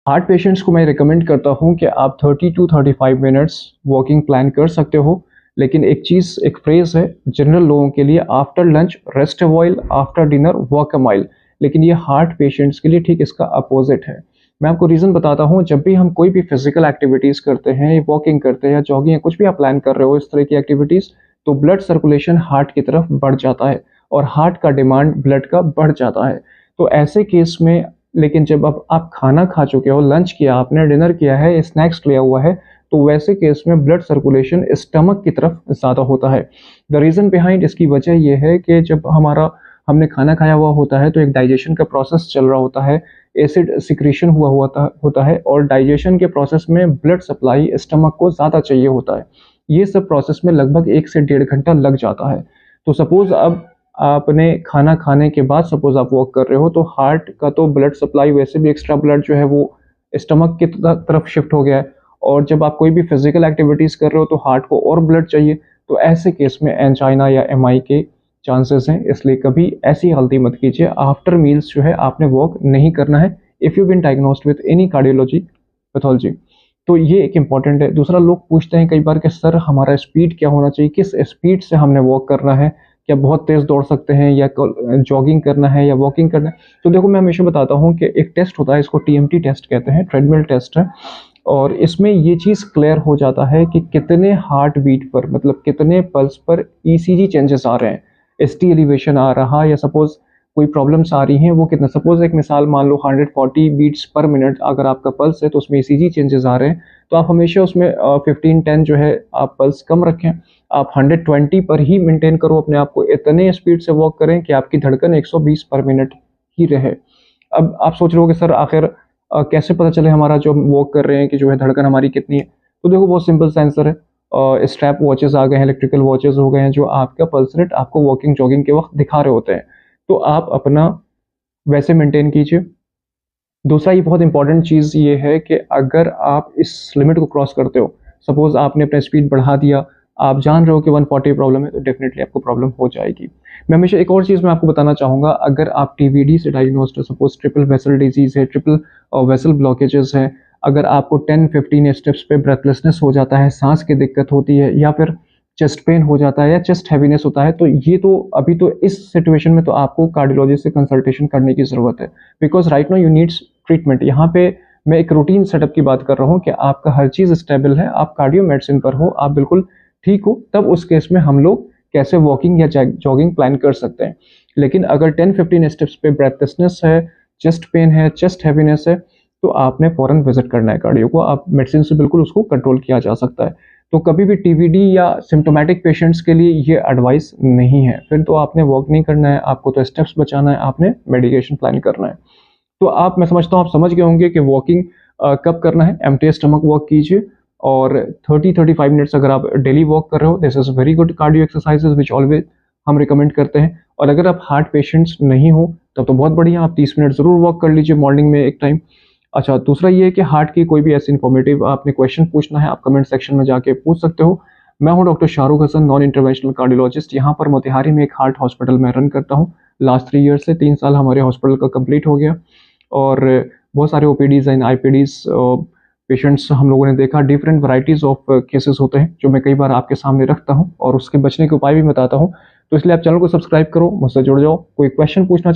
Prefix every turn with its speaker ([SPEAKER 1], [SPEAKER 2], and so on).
[SPEAKER 1] Heart patients को मैं recommend करता हूँ कि आप 30 टू 35 मिनट्स वॉकिंग प्लान कर सकते हो, लेकिन एक फ्रेज़ है जनरल लोगों के लिए, after lunch rest a while, after dinner walk a mile. लेकिन ये हार्ट पेशेंट्स के लिए ठीक इसका अपोज़िट है। मैं आपको रीज़न बताता हूँ, जब भी हम कोई भी फिज़िकल एक्टिविटीज़ करते हैं, वॉकिंग करते हैं या जॉगिंग या कुछ भी आप प्लान कर रहे हो इस तरह की एक्टिविटीज़, तो ब्लड सर्कुलेशन हार्ट की तरफ बढ़ जाता है और हार्ट का डिमांड ब्लड का बढ़ जाता है। तो ऐसे केस में, लेकिन जब अब आप खाना खा चुके हो, लंच किया आपने, डिनर किया है, स्नैक्स लिया हुआ है, तो वैसे केस में ब्लड सर्कुलेशन स्टमक की तरफ ज़्यादा होता है। द रीज़न बिहाइंड इसकी वजह ये है कि जब हमने खाना खाया हुआ होता है तो एक डाइजेशन का प्रोसेस चल रहा होता है, एसिड सिक्रीशन होता है और डाइजेशन के प्रोसेस में ब्लड सप्लाई स्टमक को ज़्यादा चाहिए होता है। ये सब प्रोसेस में लगभग 1 से डेढ़ घंटा लग जाता है। तो सपोज़ अब आपने खाना खाने के बाद सपोज़ आप वॉक कर रहे हो, तो हार्ट का तो ब्लड सप्लाई वैसे भी एक्स्ट्रा ब्लड जो है वो स्टमक की तरफ शिफ्ट हो गया है, और जब आप कोई भी फिज़िकल एक्टिविटीज़ कर रहे हो तो हार्ट को और ब्लड चाहिए। तो ऐसे केस में एंजाइना या एमआई के चांसेस हैं, इसलिए कभी ऐसी गलती मत कीजिए। आफ्टर मील्स जो है आपने वॉक नहीं करना है, if you been diagnosed with any cardiology pathology. तो ये एक इम्पॉर्टेंट है। दूसरा, लोग पूछते हैं कई बार कि सर हमारा स्पीड क्या होना चाहिए, किस स्पीड से हमने वॉक करना है, क्या बहुत तेज़ दौड़ सकते हैं या जॉगिंग करना है या वॉकिंग करना है। तो देखो, मैं हमेशा बताता हूँ कि एक टेस्ट होता है, इसको टीएमटी टेस्ट कहते हैं, ट्रेडमिल टेस्ट है, और इसमें ये चीज़ क्लियर हो जाता है कि कितने हार्ट बीट पर, मतलब कितने पल्स पर ईसीजी चेंजेस आ रहे हैं, एसटी एलिवेशन आ रहा है, या सपोज़ कोई प्रॉब्लम्स आ रही हैं वो कितना, सपोज़ एक मिसाल मान लो 140 बीट्स पर मिनट अगर आपका पल्स है तो उसमें ईसीजी चेंजेस आ रहे हैं, तो आप हमेशा उसमें 15-10 जो है आप पल्स कम रखें। आप 120 पर ही मेंटेन करो अपने आप को, इतने स्पीड से वॉक करें कि आपकी धड़कन 120 पर मिनट ही रहे। अब आप सोच रहे हो कि सर आखिर कैसे पता चले हमारा जो हम वॉक कर रहे हैं कि जो है धड़कन हमारी कितनी है? तो देखो, बहुत सिंपल सेंसर है। स्ट्रैप वॉचेस आ गए हैं, इलेक्ट्रिकल वॉचेस हो गए हैं, जो आपका पल्स रेट आपको वॉकिंग जॉगिंग के वक्त दिखा रहे होते हैं। तो आप अपना वैसे मेंटेन कीजिए। दूसरा, ये बहुत इंपॉर्टेंट चीज़ ये है कि अगर आप इस लिमिट को क्रॉस करते हो, सपोज़ आपने अपना स्पीड बढ़ा दिया, आप जान रहे हो कि 140 प्रॉब्लम है, तो डेफ़िनेटली आपको प्रॉब्लम हो जाएगी। मैं हमेशा एक और चीज़ मैं आपको बताना चाहूँगा, अगर आप टीबीडी से डायग्नोस्ड हो, सपोज़ ट्रिपल वेसल डिज़ीज़ है, ट्रिपल वेसल ब्लॉकेजेस हैं, अगर आपको 10-15 स्टेप्स पे ब्रेथलेसनेस हो जाता है, साँस की दिक्कत होती है, या फिर चेस्ट पेन हो जाता है या चेस्ट हैवीनेस होता है, तो ये तो अभी तो इस सिचुएशन में तो आपको कार्डियोलॉजिस्ट से कंसल्टेशन करने की ज़रूरत है, because right now you needs treatment. यहाँ पे मैं एक रूटीन सेटअप की बात कर रहा हूँ कि आपका हर चीज़ स्टेबल है, आप कार्डियो मेडिसिन पर हो, आप बिल्कुल ठीक हो, तब उस केस में हम लोग कैसे वॉकिंग या जॉगिंग प्लान कर सकते हैं। लेकिन अगर 10-15 स्टेप्स पे ब्रेथलेसनेस है, चेस्ट पेन है, चेस्ट हैवीनेस है, तो आपने फ़ौरन विज़िट करना है कार्डियो को। आप मेडिसिन से बिल्कुल उसको कंट्रोल किया जा सकता है। तो कभी भी टीबीडी या सिम्प्टोमेटिक पेशेंट्स के लिए ये एडवाइस नहीं है। फिर तो आपने वॉक नहीं करना है, आपको तो स्टेप्स बचाना है, आपने मेडिकेशन प्लान करना है। तो मैं समझता हूँ आप समझ गए होंगे कि वॉकिंग कब करना है। एम्प्टी स्टमक वॉक कीजिए, और 30-35 मिनट्स अगर आप डेली वॉक कर रहे हो, this is very good cardio exercises which always हम रिकमेंड करते हैं। और अगर आप हार्ट पेशेंट्स नहीं हो तब तो बहुत बढ़िया, आप 30 मिनट ज़रूर वॉक कर लीजिए मॉर्निंग में एक टाइम। अच्छा, दूसरा ये है कि हार्ट की कोई भी ऐसी इन्फॉर्मेटिव आपने क्वेश्चन पूछना है, आप कमेंट सेक्शन में जाके पूछ सकते हो। मैं हूँ doctor Shahrukh Hasan, non interventional cardiologist. यहाँ पर मोतिहारी में एक हार्ट हॉस्पिटल में रन करता हूँ। लास्ट 3 ईयर से 3 साल हमारे हॉस्पिटल का कंप्लीट हो गया, और बहुत सारे ओपीडीज़ एंड आईपीडीज़ पेशेंट्स हम लोगों ने देखा। डिफरेंट वैराइटीज़ ऑफ केसेस होते हैं जो मैं कई बार आपके सामने रखता हूँ, और उसके बचने के उपाय भी बताता हूँ। तो इसलिए आप चैनल को सब्सक्राइब करो, मुझसे जुड़ जाओ। कोई क्वेश्चन पूछना